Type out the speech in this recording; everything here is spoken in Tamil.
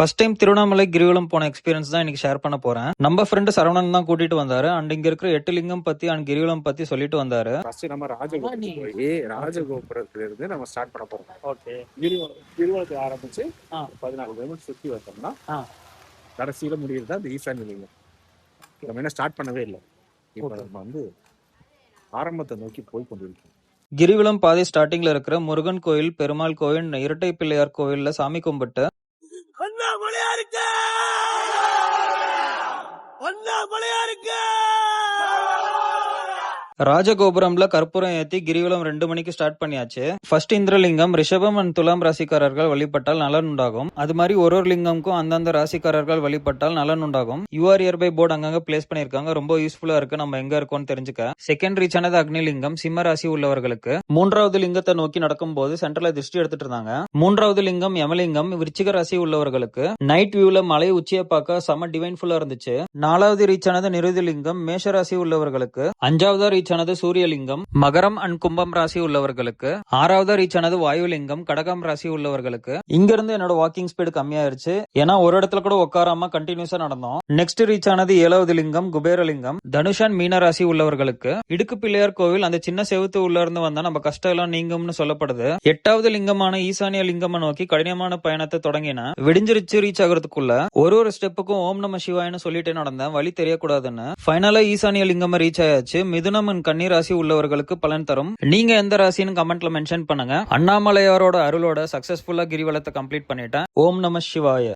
ஃபர்ஸ்ட் டைம் திருவண்ணாமலை கிரிவலம் போன எக்ஸ்பீரியன்ஸ் தான் இன்னைக்கு ஷேர் பண்ண போறேன். நம்ம ஃப்ரெண்ட் சரவணன் தான் கூட்டிட்டு வந்தாரு. அண்ட் இங்க இருக்கிற 8 லிங்கம் பத்தி அண்ட் கிரிவலம் பத்தி சொல்லிட்டு வந்தாரு. ஃபர்ஸ்ட் நம்ம ராஜகோபுரத்துல இருந்து நம்ம ஸ்டார்ட் பண்ண போறோம். ஓகே, கிரிவலத்தை ஆரம்பிச்சு 14 கிலோமீட்டர் சுத்தி வந்தோம்னா கடைசியில முடியுது அந்த ஈசான்ய லிங்கம். நம்ம என்ன ஸ்டார்ட் பண்ணவே இல்லை, இப்போ நம்ம வந்து ஆரம்பத்தை நோக்கி போய் கொண்டிருக்கோம். கிரிவலம் பாதை ஸ்டார்டிங்ல இருக்கிற முருகன் கோயில், பெருமாள் கோயில், இரட்டை பிள்ளையார் கோயில்ல சாமி கும்பிட்டு ராஜகோபுரம்ல கற்பூரம் ஏத்தி கிரிவலம் 2 மணிக்கு ஸ்டார்ட் பண்ணியாச்சு. ஃபர்ஸ்ட் இந்திரலிங்கம், ரிஷபம் அண்ட் துலாம் ராசிக்காரர்கள் வழிபட்டால் நலன் உண்டாகும். அது மாதிரி ஒரு லிங்கம்க்கும் அந்தந்த ராசிக்காரர்கள் வழிபட்டால் நலன் உண்டாகும். யூஆர் இயர்பை போர்டு அங்கங்க பிளேஸ் பண்ணிருக்காங்க. ரொம்ப யூஸ்ஃபுல்லா இருக்கு நம்ம எங்க இருக்கோம்னு தெரிஞ்சுக்க. செகண்ட் ரீச் ஆனது அக்னிலிங்கம், சிம்ம ராசி உள்ளவர்களுக்கு. 3வது லிங்கத்தை நோக்கி நடக்கும் போது சென்டர்ல திருஷ்டி எடுத்துட்டு இருந்தாங்க. 3வது லிங்கம் யமலிங்கம், விருச்சிக ராசி உள்ளவர்களுக்கு. நைட் வியூல மலை உச்சியை பார்க்க செம டிவைன்ஃபுல்லா இருந்துச்சு. 4வது ரீச் ஆனது நிருதிலிங்கம், மேஷ ராசி உள்ளவர்களுக்கு. 5வது ரீச் ஆனது சூரியலிங்கம், மகரம் அண்ட் கும்பம் ராசி உள்ளவர்களுக்கு. 6வது ரீச் ஆனது வாயுலிங்கம், கடகம் ராசி உள்ளவர்களுக்கு. இங்க இருந்து என்னோட வாக்கிங் ஸ்பீடு கம்மியாயிருச்சு, ஏன்னா ஒரு இடத்துல கூட உட்காராம கண்டினியூஸா நடந்தோம். நெக்ஸ்ட் ரீச் ஆனது 7வது லிங்கம், குபேரலிங்கம், தனுஷன் மீன ராசி உள்ளவர்களுக்கு. இடுக்கு பிள்ளையார் கோவில், அந்த சின்ன செவுத்து உள்ள இருந்து வந்தா நம்ம கஷ்டம் எல்லாம் நீங்கும்னு சொல்லப்படுது. 8வது லிங்கமான ஈசானிய லிங்கம் நோக்கி கடினமான பயணத்தை தொடங்கின. விடிஞ்சிருச்சு ரீச் ஆகிறதுக்குள்ள ஒரு ஸ்டெப்புக்கும் ஓம் நம சிவாயன்னு சொல்லிட்டு நடந்தேன், வழி தெரியக்கூடாதுன்னு. ஃபைனலா ஈசானிய லிங்கம் ரீச் ஆயாச்சு. மிதுனம் அண்ட் கன்னி ராசி உள்ளவர்களுக்கு பலன் தரும். நீங்க எந்த ராசின்னு கமெண்ட்ல மென்ஷன் பண்ணுங்க. அண்ணாமலையாரோட அருளோட சக்சஸ்ஃபுல்லா கிரிவலத்தை கம்ப்ளீட் பண்ணிட்டேன். ஓம் நம சிவாய.